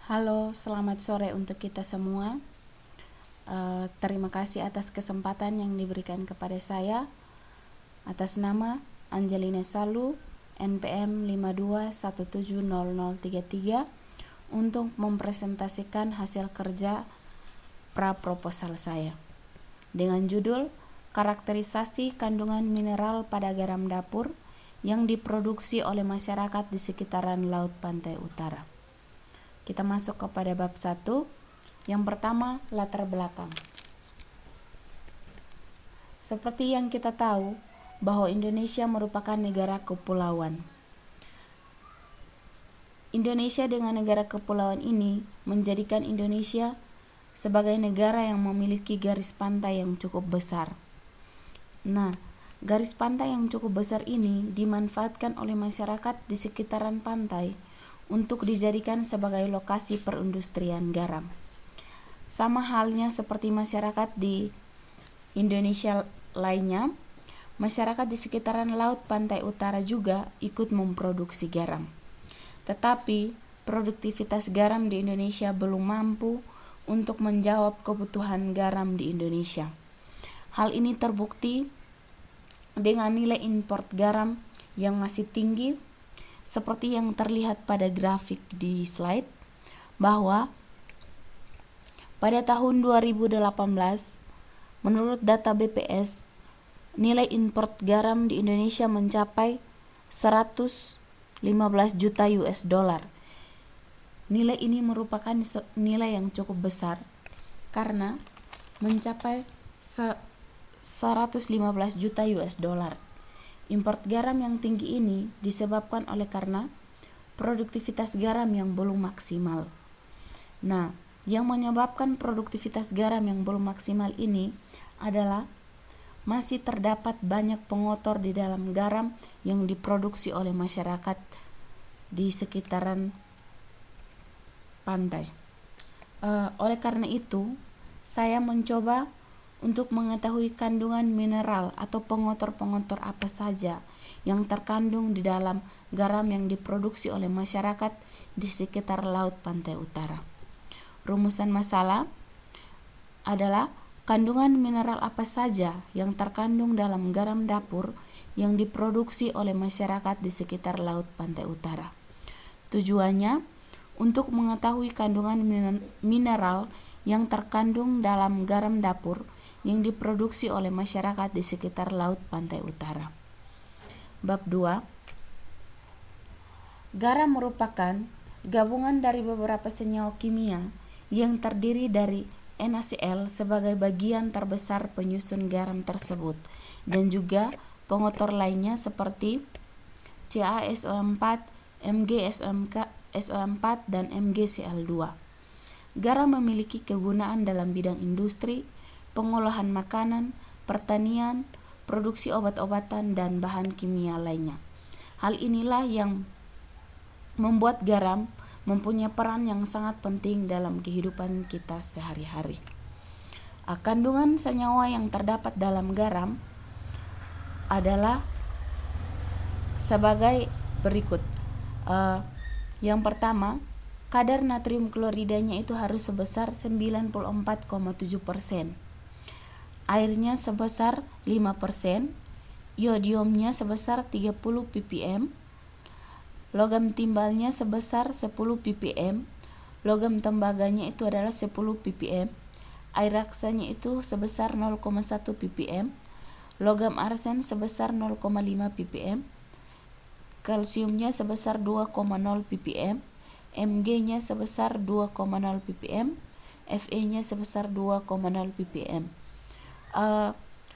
Halo, selamat sore untuk kita semua. Terima kasih atas kesempatan yang diberikan kepada saya. Atas nama Angelina Salu, NPM 52170033, untuk mempresentasikan hasil kerja pra-proposal saya dengan judul Karakterisasi kandungan mineral pada garam dapur yang diproduksi oleh masyarakat di sekitaran Laut Pantai Utara. Kita masuk kepada bab 1. Yang pertama, latar belakang. Seperti yang kita tahu, bahwa Indonesia merupakan negara kepulauan. Indonesia dengan negara kepulauan ini menjadikan Indonesia sebagai negara yang memiliki garis pantai yang cukup besar. Nah, garis pantai yang cukup besar ini dimanfaatkan oleh masyarakat di sekitaran pantai untuk dijadikan sebagai lokasi perindustrian garam. Sama halnya seperti masyarakat di Indonesia lainnya, masyarakat di sekitaran Laut Pantai Utara juga ikut memproduksi garam. Tetapi, produktivitas garam di Indonesia belum mampu untuk menjawab kebutuhan garam di Indonesia. Hal ini terbukti dengan nilai import garam yang masih tinggi, seperti yang terlihat pada grafik di slide, bahwa pada tahun 2018, menurut data BPS, nilai import garam di Indonesia mencapai 115 juta US dollar. Nilai ini merupakan nilai yang cukup besar karena mencapai 115 juta US dollar. Import garam yang tinggi ini disebabkan oleh karena produktivitas garam yang belum maksimal. Nah, yang menyebabkan produktivitas garam yang belum maksimal ini adalah masih terdapat banyak pengotor di dalam garam yang diproduksi oleh masyarakat di sekitaran pantai. Oleh karena itu, saya mencoba untuk mengetahui kandungan mineral atau pengotor-pengotor apa saja yang terkandung di dalam garam yang diproduksi oleh masyarakat di sekitar Laut Pantai Utara. Rumusan masalah adalah kandungan mineral apa saja yang terkandung dalam garam dapur yang diproduksi oleh masyarakat di sekitar Laut Pantai Utara. Tujuannya untuk mengetahui kandungan mineral yang terkandung dalam garam dapur yang diproduksi oleh masyarakat di sekitar Laut Pantai Utara. Bab 2. Garam merupakan gabungan dari beberapa senyawa kimia yang terdiri dari NaCl sebagai bagian terbesar penyusun garam tersebut, dan juga pengotor lainnya seperti CaSO4, MgSO4, dan MgCl2. Garam memiliki kegunaan dalam bidang industri, pengolahan makanan, pertanian, produksi obat-obatan, dan bahan kimia lainnya. Hal inilah yang membuat garam mempunyai peran yang sangat penting dalam kehidupan kita sehari-hari. Kandungan senyawa yang terdapat dalam garam adalah sebagai berikut. Yang pertama, kadar natrium kloridanya itu harus sebesar 94,7%. Airnya sebesar 5%, iodiumnya sebesar 30 ppm, logam timbalnya sebesar 10 ppm, logam tembaganya itu adalah 10 ppm, air raksanya itu sebesar 0,1 ppm, logam arsen sebesar 0,5 ppm, kalsiumnya sebesar 2,0 ppm, Mg-nya sebesar 2,0 ppm, Fe-nya sebesar 2,0 ppm.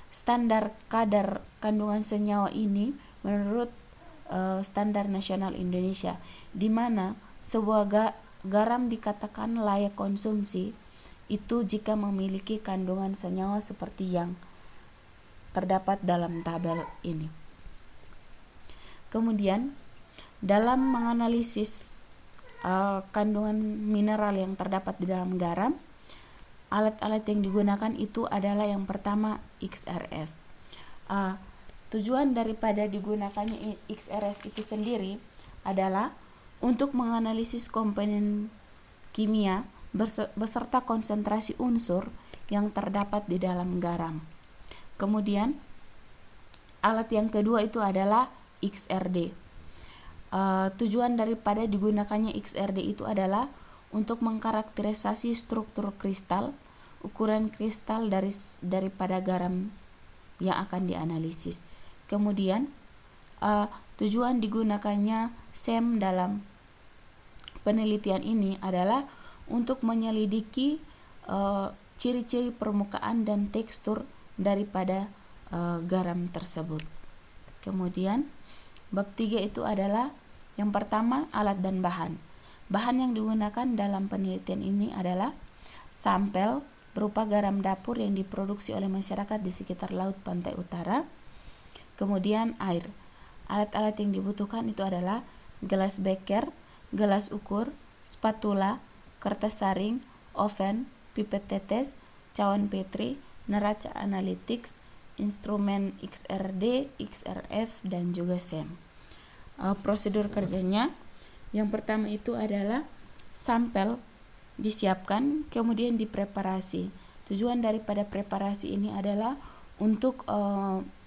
Standar kadar kandungan senyawa ini menurut standar nasional Indonesia, di mana sebuah garam dikatakan layak konsumsi itu jika memiliki kandungan senyawa seperti yang terdapat dalam tabel ini. Kemudian, dalam menganalisis kandungan mineral yang terdapat di dalam garam, alat-alat yang digunakan itu adalah yang pertama XRF. Tujuan daripada digunakannya XRF itu sendiri adalah untuk menganalisis komponen kimia beserta konsentrasi unsur yang terdapat di dalam garam. Kemudian alat yang kedua itu adalah XRD. Tujuan daripada digunakannya XRD itu adalah untuk mengkarakterisasi struktur kristal, ukuran kristal daripada garam yang akan dianalisis. Kemudian tujuan digunakannya SEM dalam penelitian ini adalah untuk menyelidiki ciri-ciri permukaan dan tekstur daripada garam tersebut. Kemudian bab 3 itu adalah yang pertama, alat dan bahan. Bahan yang digunakan dalam penelitian ini adalah sampel berupa garam dapur yang diproduksi oleh masyarakat di sekitar laut pantai utara. Kemudian air. Alat-alat yang dibutuhkan itu adalah gelas beker, gelas ukur, spatula, kertas saring, oven, pipet tetes, cawan petri, neraca analytics, instrumen XRD, XRF, dan juga SEM. Prosedur kerjanya, yang pertama itu adalah sampel disiapkan, kemudian dipreparasi. Tujuan daripada preparasi ini adalah untuk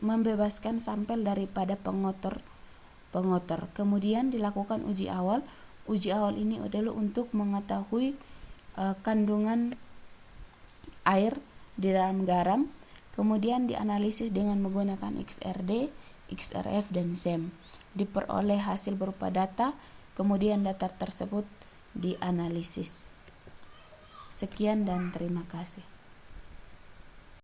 membebaskan sampel daripada pengotor. Kemudian dilakukan uji awal. Uji awal ini adalah untuk mengetahui kandungan air di dalam garam. Kemudian dianalisis dengan menggunakan XRD, XRF, dan SEM. Diperoleh hasil berupa data, kemudian data tersebut dianalisis. Sekian dan terima kasih.